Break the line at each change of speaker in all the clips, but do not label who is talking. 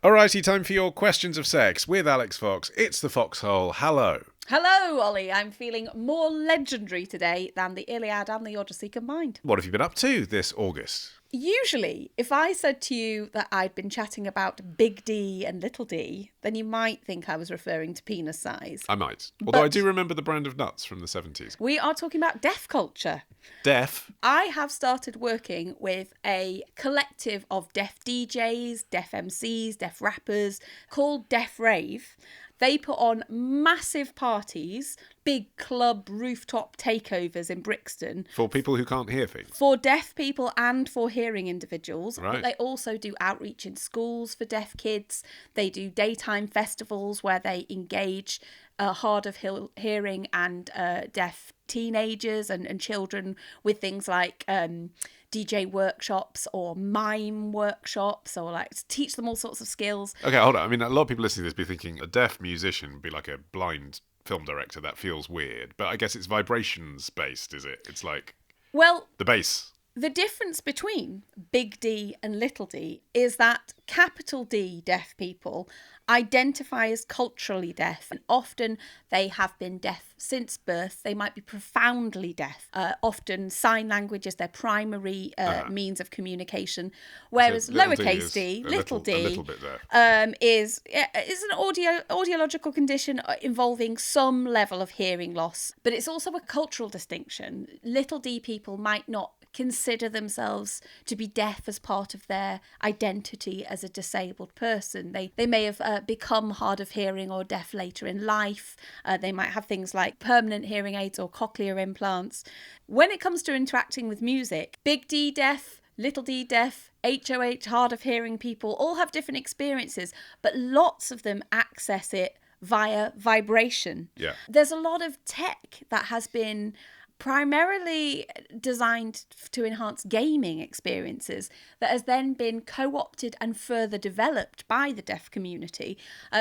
Alrighty, time for your questions of sex with Alix Fox. It's the Foxhole. Hello.
Hello, Ollie. I'm feeling more legendary today than the Iliad and the Odyssey combined.
What have you been up to this August?
Usually, if I said to you that I'd been chatting about big D and little d, then you might think I was referring to penis size.
I might. Although I do remember the brand of nuts from the 70s.
We are talking about deaf culture.
Deaf?
I have started working with a collective of deaf DJs, deaf MCs, deaf rappers called Deaf Rave. They put on massive parties, big club rooftop takeovers in Brixton.
For people who can't hear things?
For deaf people and for hearing individuals.
Right.
But they also do outreach in schools for deaf kids. They do daytime festivals where they engage hard of hearing and deaf teenagers and children with things like DJ workshops or mime workshops, or like teach them all sorts of skills.
Okay, hold on. I mean, a lot of people listening to this be thinking a deaf musician would be like a blind film director. That feels weird. But I guess it's vibrations based, is it? It's like,
well,
the bass.
The difference between big D and little d is that capital D deaf people identify as culturally deaf, and often they have been deaf since birth. They might be profoundly deaf. Often sign language is their primary means of communication, whereas
So
lowercase d, little d,
a little bit there.
is an audiological condition involving some level of hearing loss, but it's also a cultural distinction. Little d people might not consider themselves to be deaf as part of their identity as a disabled person. They may have become hard of hearing or deaf later in life. They might have things like permanent hearing aids or cochlear implants. When it comes to interacting with music, big D deaf, little d deaf, HOH, hard of hearing people all have different experiences, but lots of them access it via vibration.
Yeah.
There's a lot of tech that has been primarily designed to enhance gaming experiences that has then been co-opted and further developed by the deaf community.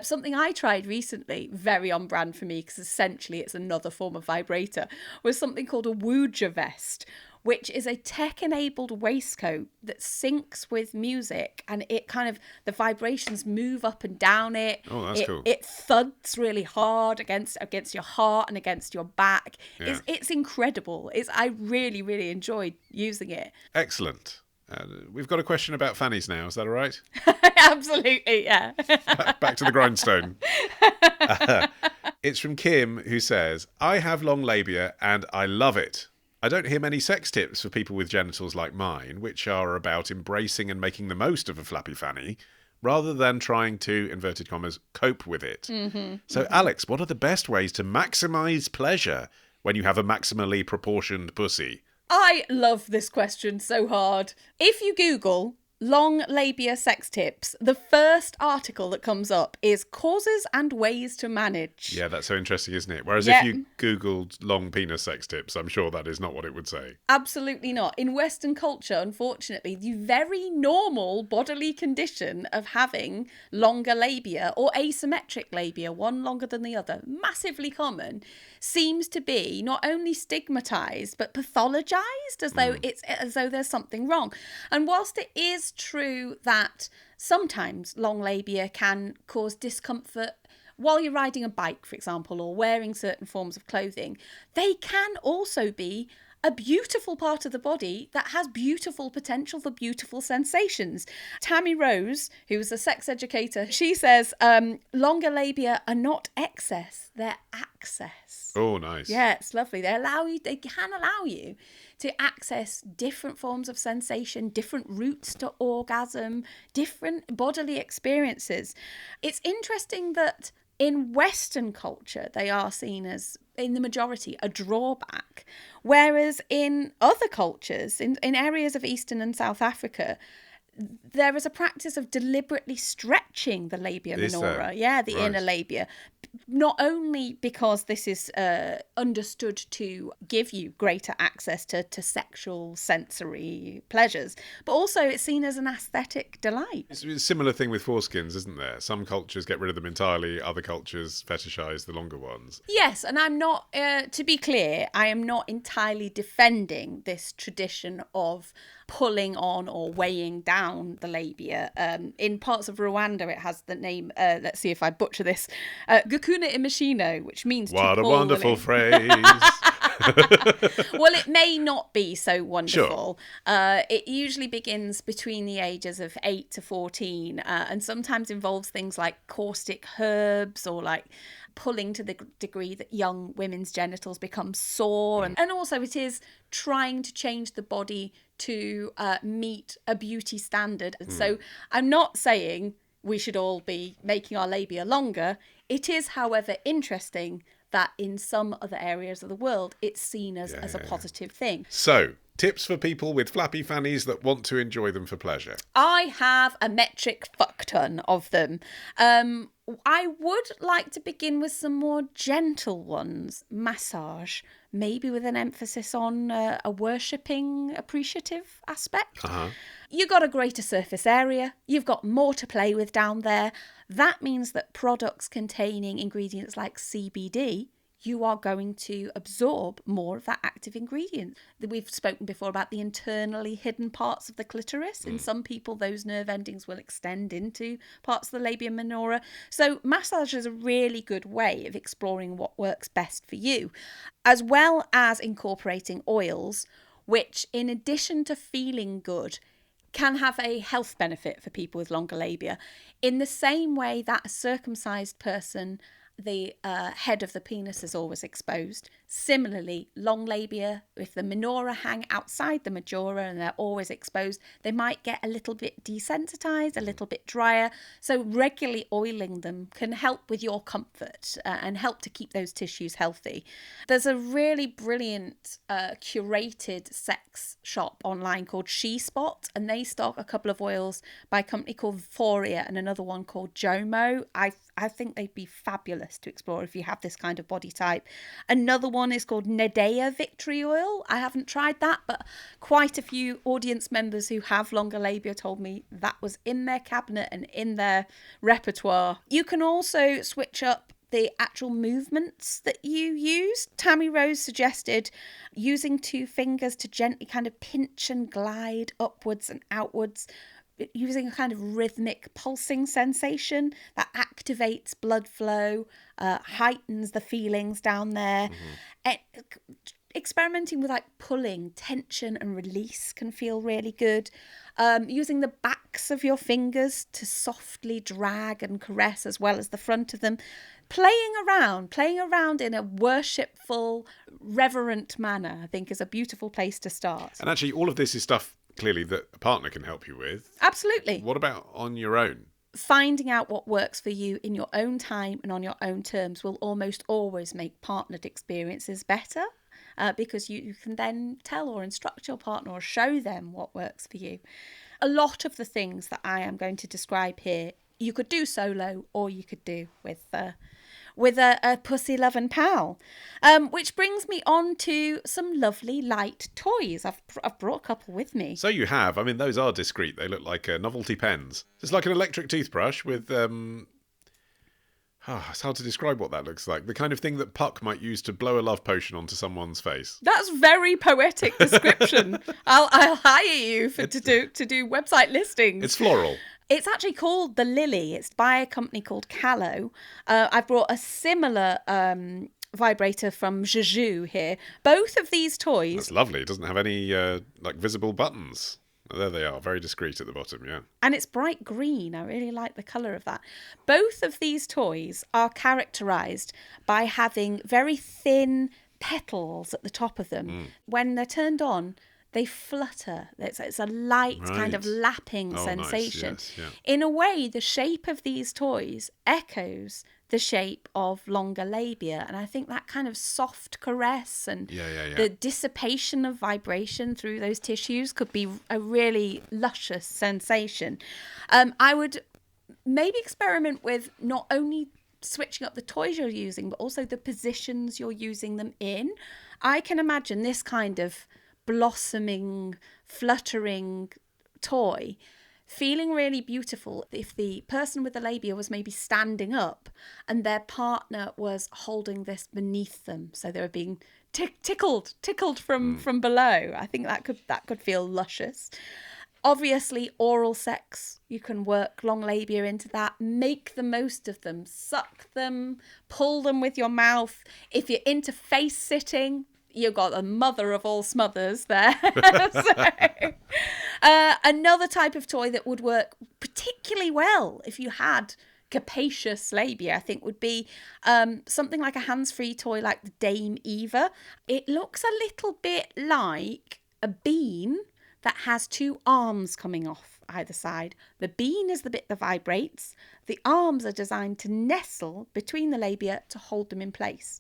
Something I tried recently, very on brand for me because essentially it's another form of vibrator, was something called a Wooja vest, which is a tech-enabled waistcoat that syncs with music, and it kind of, the vibrations move up and down it.
Oh, that's cool.
It thuds really hard against your heart and against your back.
Yeah.
It's incredible. I really, really enjoyed using it.
Excellent. We've got a question about fannies now. Is that all right?
Absolutely, yeah.
Back to the grindstone. It's from Kim, who says, I have long labia and I love it. I don't hear many sex tips for people with genitals like mine, which are about embracing and making the most of a flappy fanny, rather than trying to, inverted commas, cope with it.
Mm-hmm.
So, Alix, what are the best ways to maximise pleasure when you have a maximally proportioned pussy?
I love this question so hard. If you Google long labia sex tips, the first article that comes up is causes and ways to manage.
Yeah, that's so interesting, isn't it? Whereas
Yeah.
if you Googled long penis sex tips, I'm sure that is not what it would say.
Absolutely not. In Western culture, unfortunately, the very normal bodily condition of having longer labia or asymmetric labia, one longer than the other, massively common, seems to be not only stigmatized but pathologized, as though there's something wrong. And whilst it is true that sometimes long labia can cause discomfort while you're riding a bike, for example, or wearing certain forms of clothing, they can also be a beautiful part of the body that has beautiful potential for beautiful sensations. Tami Rose, who's a sex educator, she says longer labia are not excess, they're access.
Oh, nice.
Yeah, it's lovely. They can allow you to access different forms of sensation, different routes to orgasm, different bodily experiences. It's interesting that in Western culture, they are seen as, in the majority, a drawback. Whereas in other cultures, in areas of Eastern and South Africa, there is a practice of deliberately stretching the labia minora, the
Right.
inner labia, not only because this is understood to give you greater access to sexual sensory pleasures, but also it's seen as an aesthetic delight.
It's a similar thing with foreskins, isn't there? Some cultures get rid of them entirely, other cultures fetishize the longer ones.
Yes, and I'm not, to be clear, I am not entirely defending this tradition of pulling on or weighing down the labia. In parts of Rwanda, it has the name, let's see if I butcher this, Gukuna Imashino, which means
What
to
a
pull,
wonderful phrase.
Well, it may not be so wonderful.
Sure.
It usually begins between the ages of 8 to 14 and sometimes involves things like caustic herbs or like pulling to the degree that young women's genitals become sore. And also it is trying to change the body to meet a beauty standard. So I'm not saying we should all be making our labia longer. It is, however, interesting that in some other areas of the world, it's seen as a positive thing.
So, tips for people with flappy fannies that want to enjoy them for pleasure.
I have a metric fuck ton of them. I would like to begin with some more gentle ones. Massage, maybe with an emphasis on a worshipping, appreciative aspect. You've got a greater surface area. You've got more to play with down there. That means that products containing ingredients like CBD, you are going to absorb more of that active ingredient. We've spoken before about the internally hidden parts of the clitoris. In some people, those nerve endings will extend into parts of the labia minora. So massage is a really good way of exploring what works best for you, as well as incorporating oils, which in addition to feeling good, can have a health benefit for people with longer labia. In the same way that a circumcised person, the head of the penis is always exposed. Similarly, long labia, if the minora hang outside the majora and they're always exposed, they might get a little bit desensitized, a little bit drier. So regularly oiling them can help with your comfort and help to keep those tissues healthy. There's a really brilliant curated sex shop online called She Spot, and they stock a couple of oils by a company called Foria and another one called Jomo. I think they'd be fabulous to explore if you have this kind of body type. Another one is called Nedea Victory Oil. I haven't tried that, but quite a few audience members who have longer labia told me that was in their cabinet and in their repertoire. You can also switch up the actual movements that you use. Tami Rose suggested using 2 fingers to gently kind of pinch and glide upwards and outwards, using a kind of rhythmic pulsing sensation that activates blood flow, heightens the feelings down there. Experimenting with like pulling, tension and release can feel really good. Using the backs of your fingers to softly drag and caress as well as the front of them. Playing around in a worshipful, reverent manner, I think is a beautiful place to start.
And actually, all of this is stuff clearly that a partner can help you with.
Absolutely.
What about on your own?
Finding out what works for you in your own time and on your own terms will almost always make partnered experiences better, because you can then tell or instruct your partner or show them what works for you. A lot of the things that I am going to describe here, you could do solo or you could do with a pussy-loving pal. Which brings me on to some lovely light toys. I've brought a couple with me.
So you have. I mean, those are discreet. They look like novelty pens. It's like an electric toothbrush with... it's hard to describe what that looks like. The kind of thing that Puck might use to blow a love potion onto someone's face.
That's very poetic description. I'll hire you to do website listings.
It's floral.
It's actually called the Lily. It's by a company called Callow. I've brought a similar vibrator from Juju here. Both of these toys...
That's lovely. It doesn't have any visible buttons. There they are, very discreet at the bottom, yeah.
And it's bright green. I really like the colour of that. Both of these toys are characterised by having very thin petals at the top of them. When they're turned on, they flutter. It's a light kind of lapping sensation.
Nice. Yes, yeah.
In a way, the shape of these toys echoes the shape of longer labia, and I think that kind of soft caress and the dissipation of vibration through those tissues could be a really luscious sensation. I would maybe experiment with not only switching up the toys you're using, but also the positions you're using them in. I can imagine this kind of blossoming, fluttering toy feeling really beautiful if the person with the labia was maybe standing up and their partner was holding this beneath them. So they were being tickled from below. I think that could feel luscious. Obviously, oral sex, you can work long labia into that. Make the most of them. Suck them, pull them with your mouth. If you're into face sitting, you've got the mother of all smothers there. Another type of toy that would work particularly well if you had capacious labia, I think, would be something like a hands-free toy like the Dame Eva. It looks a little bit like a bean that has two arms coming off either side. The bean is the bit that vibrates. The arms are designed to nestle between the labia to hold them in place.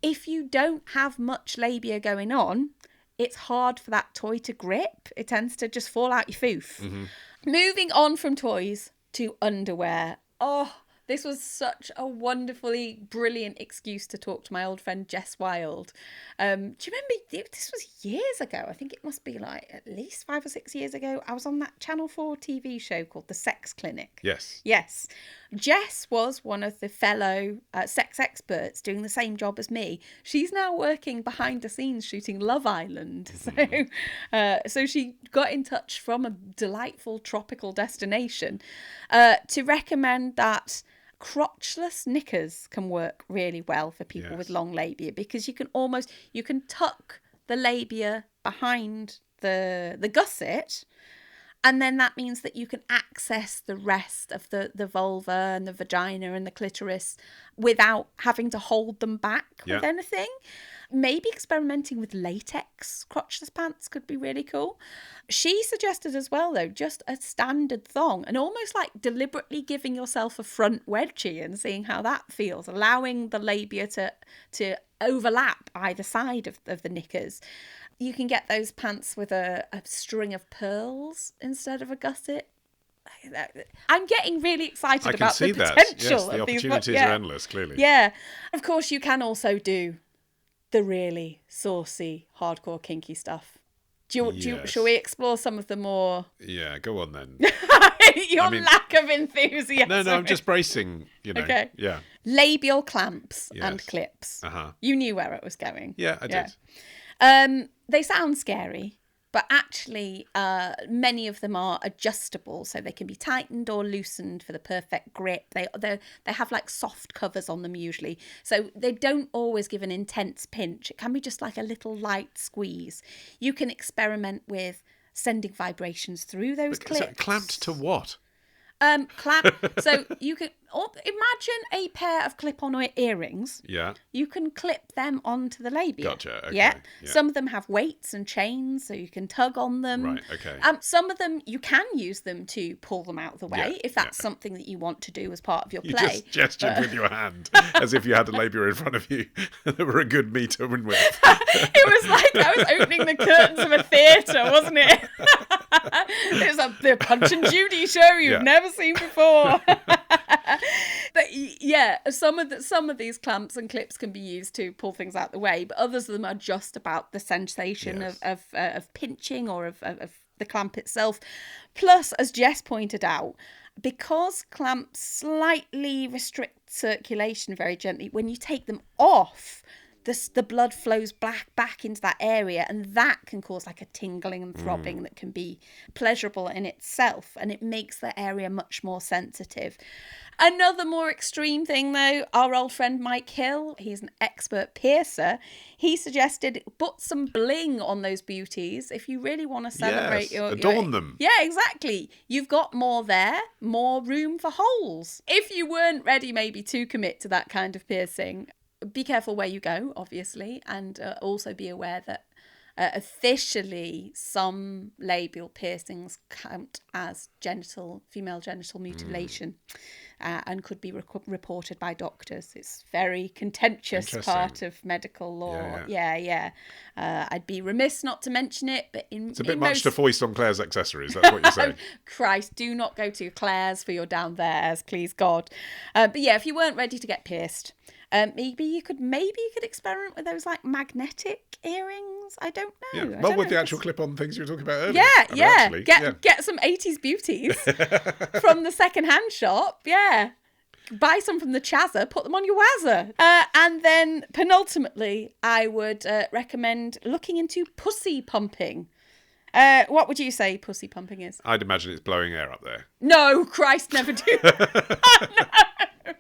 If you don't have much labia going on, it's hard for that toy to grip. It tends to just fall out your foof. Mm-hmm. Moving on from toys to underwear. Oh, this was such a wonderfully brilliant excuse to talk to my old friend Jess Wilde. Do you remember, this was years ago. I think it must be like at least 5 or 6 years ago. I was on that Channel 4 TV show called The Sex Clinic. Yes. Jess was one of the fellow sex experts doing the same job as me. She's now working behind the scenes shooting Love Island. So she got in touch from a delightful tropical destination to recommend that crotchless knickers can work really well for people with long labia, because you can tuck the labia behind the gusset, and then that means that you can access the rest of the vulva and the vagina and the clitoris without having to hold them back with anything. Maybe experimenting with latex crotchless pants could be really cool. She suggested as well, though, just a standard thong, and almost like deliberately giving yourself a front wedgie and seeing how that feels, allowing the labia to overlap either side of the knickers. You can get those pants with a string of pearls instead of a gusset. I'm getting really excited about the potential.
Yes, the opportunities are endless, clearly.
Yeah. Of course, you can also do the really saucy, hardcore, kinky stuff. Shall we explore some of the more...
Yeah, go on then.
Lack of enthusiasm.
No, I'm just bracing,
Okay.
Yeah.
Labial clamps and clips.
Uh-huh.
You knew where it was going.
Yeah, I did.
They sound scary, but actually many of them are adjustable, so they can be tightened or loosened for the perfect grip. They have like soft covers on them usually, so they don't always give an intense pinch. It can be just like a little light squeeze. You can experiment with sending vibrations through those clips.
So clamped to what?
So you can imagine a pair of clip-on earrings.
Yeah.
You can clip them onto the labia.
Gotcha. Okay.
Yeah. Some of them have weights and chains, so you can tug on them.
Right. Okay.
Some of them you can use them to pull them out of the way if that's something that you want to do as part of your play.
You just gestured with your hand as if you had a labia in front of you that were a good meter in width.
It was like I was opening the curtains of a theatre, wasn't it? It was the Punch and Judy show you've never seen before. But yeah, some of these clamps and clips can be used to pull things out the way, but others of them are just about the sensation of pinching or of the clamp itself. Plus, as Jess pointed out, because clamps slightly restrict circulation very gently, when you take them off, the blood flows back into that area, and that can cause like a tingling and throbbing that can be pleasurable in itself, and it makes the area much more sensitive. Another more extreme thing, though, our old friend Mike Hill, he's an expert piercer. He suggested put some bling on those beauties if you really want to celebrate
adorn them.
Yeah, exactly. You've got more there, more room for holes. If you weren't ready maybe to commit to that kind of piercing, be careful where you go, obviously, and also be aware that officially some labial piercings count as female genital mutilation and could be reported by doctors. It's very contentious part of medical law. Yeah. I'd be remiss not to mention it, but
it's a bit much to foist on Claire's accessories. That's what you're saying.
Christ, do not go to Claire's for your down there's, please God. But yeah, if you weren't ready to get pierced, maybe you could experiment with those like magnetic earrings. I don't know.
Yeah. Well, with the actual clip-on things you were talking about earlier.
Get some 80s beauties from the second-hand shop. Yeah. buy some from the Chazza, put them on your wazza. And then penultimately, I would recommend looking into pussy pumping. What would you say pussy pumping is?
I'd imagine it's blowing air up there.
No, Christ, never do that. No.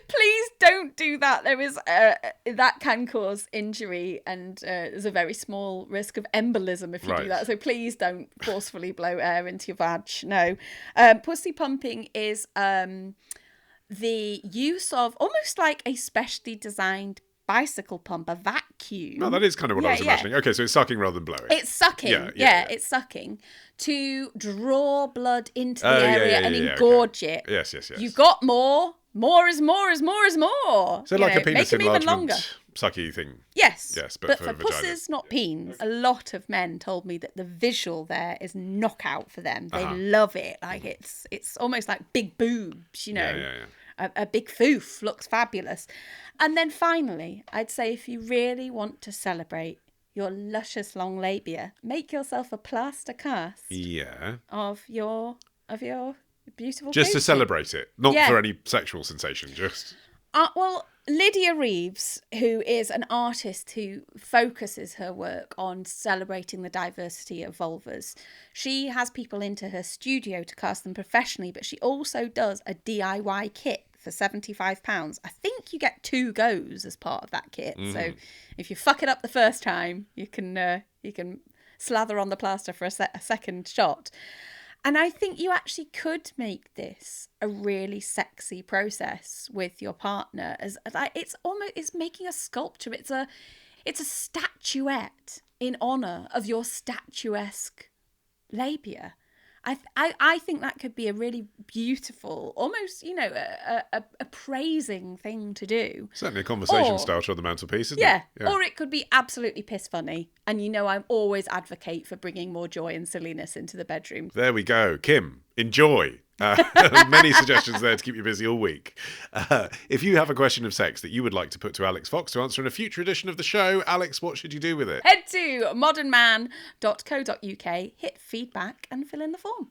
Please don't do that. There is that can cause injury, and there's a very small risk of embolism if you do that. So please don't forcefully blow air into your vag. No. Pussy pumping is the use of almost like a specially designed bicycle pump, a vacuum.
No, that is kind of what I was imagining. Okay, so it's sucking rather than blowing.
It's sucking. Yeah, it's sucking to draw blood into the area and engorge it.
Yes.
You've got more. More is more is more is more.
So like a penis enlargement sucky thing.
Yes.
But
for pussies, not peens. A lot of men told me that the visual there is knockout for them. They love it. Like it's almost like big boobs, you know.
Yeah.
A big foof looks fabulous. And then finally, I'd say if you really want to celebrate your luscious long labia, make yourself a plaster cast of your beautiful
just
booty.
to celebrate it, not for any sexual sensation, just...
Well, Lydia Reeves, who is an artist who focuses her work on celebrating the diversity of vulvas, she has people into her studio to cast them professionally, but she also does a DIY kit for £75. I think you get 2 goes as part of that kit. So if you fuck it up the first time, you can slather on the plaster for a second shot. And I think you actually could make this a really sexy process with your partner. As like it's making a sculpture. It's a statuette in honour of your statuesque labia. I think that could be a really beautiful, almost, you know, a praising thing to do.
Certainly a conversation starter on the mantelpiece, isn't it?
Yeah, or it could be absolutely piss funny. And you know, I'm always advocate for bringing more joy and silliness into the bedroom.
There we go. Kim, enjoy. Many suggestions there to keep you busy all week. If you have a question of sex that you would like to put to Alix Fox to answer in a future edition of the show, Alex, what should you do with it?
Head to modernman.co.uk, hit feedback and fill in the form.